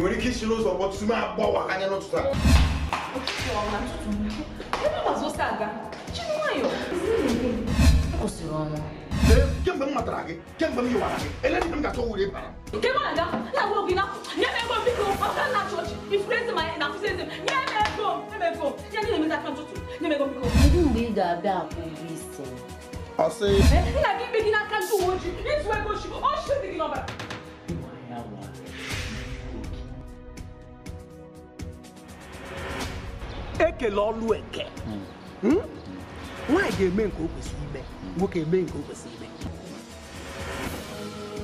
nwere ike isi n'ụzọ ọtụtụ ma agbawa anya n'ụtụtụ a. Kemgbe m matara gị, kemgbe m yiwara gị, eleghị m ga-achọ wuri bara. Kedu mgbe ị ga-abịa akwụ ụgwọ isi? Ọsị. Ekele ọlụ eke. Nwaanyị ga-eme nke o kwesịrị ime, nwoke eme nke o kwesịrị ime.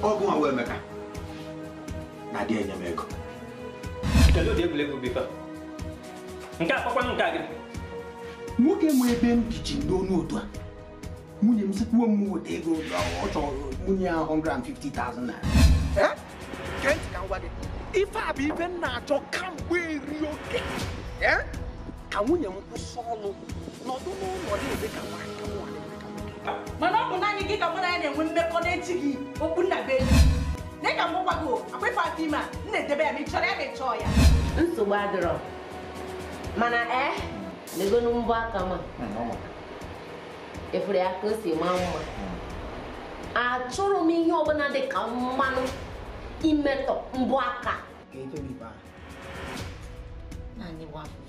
Ọgụ nwa wee Emeka na-adị enye m ego. Kedu ụdị egwuregwu bifa? Nke a kpọkwanụ nke a gị? Nwoke nwe ebe m bichi n'onu otu a. Nwunye m sikwuo m weta ego ọ chọrọ nwunye ya 150,000 naira. Kee ntị ka m gwa gị. Ife a bụ ife m na-achọ kamgbe eri oke. Ka nwunye m kwụsị ọlụ nọdụ n'ụlọ na-eme ka nwaanyị ka nwaanyị. Mana ọ bụ naanị gị ka mụ na ya na-enwe mmekọ na-echi gị okpu nna be enyi. Dị ka mgbe gwago akwefe aka ime a m na-edebe ya ma ị chọrọ ya ma ị chọọ ya. Nsogbu adịrọ. Mana legonu mbọ aka m. Efere ya ka o si maa mma. Achọrọ m ihe ọbụla dị ka mmanụ imetọ mbọ aka. Naanị 150,000.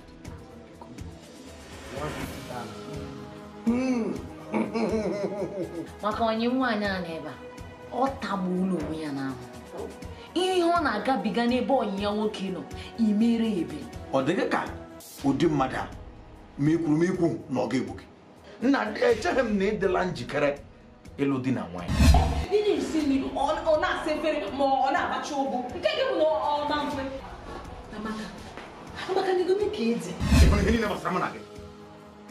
Maka onye nwaanyị a n'ebe a, ọ tagburu onwe ya n'ahụ. Ihe ọ na-agabiga n'ebe ọyị ya nwoke nọ, imere ebe. Ọ dịghị ka ụdị mmadụ a ma ikwuru m ikwu na ọ ga-egbu gị. Nna echeghị m na ị dịla njikere ịlụ di na nwaanyị. Ị na-esi nri ọ na-asa efere ma ọ na-abacha ụgbụ. Nke gị bụ na ọ na mgbe. Amaka n'ego m ka ịdị. Ị hụrụ ihe niile gbasara mụ na gị?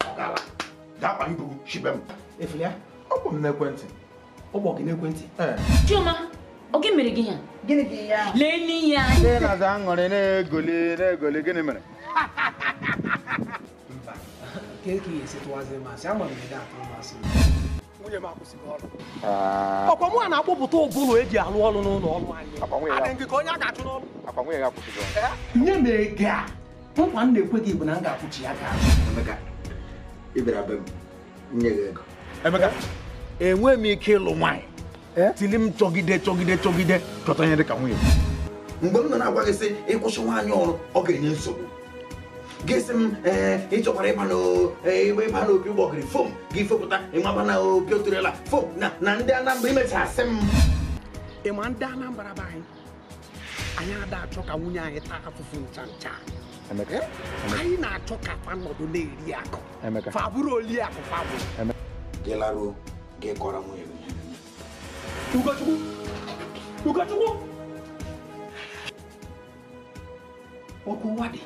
Ọ gaala. Gaa kpa mbụ shibe m. Efulia, Ọ bụ m n'ekwentị. ọ gbọ gị n'ekwentị. Chioma, ọ gị mere gị ya? Gịnị gị ya? Lelee ya. Ndị na-aza aṅụrị na-egoli gịnị mere? Mba, ka eke ya esi tụwazi masị, ama m ede atụ masị. Nwunye m akwụsịghị ọrụ. Ọkwa mụ a na-akpọpụta ụbụrụ eji alụ ọrụ n'ụlọ ọrụ anyị. Adị nke ka onye a ga-achụ n'ọrụ. Akwa nwunye ya akwụsịghị ọrụ. Nye m ego a. Nkwa m na-ekwe gị bụ na m ga-akwụchi ya ga-azụ. Emeka, ị bịara be m nye gị ego. Emeka, enweghị m ike ịlụ nwaanyị tili m chọgide chọta ihe dị ka nwunye. Mgbe m nọ na-agwa gị sị ịkwụsị nwaanyị ọrụ ọ ga-enye nsogbu, gị sị m ị chọkwara ịba n'opi ụgbọgịrị fom gị fepụta ịmaba na opi otorela fom na ndị Anambra imecha asị m. Ị ma ndị Anambra be anyị ada achọ ka nwunye anyị taa afụfụ ncha ncha. Anyị na-achọ ka fa nọdụ na-eri akụ. Fa bụrụ oli akụ fa bụ. Gị laruo gị kọrọ nwunye gị. Ugochukwu! Ọkụ ụwa dị.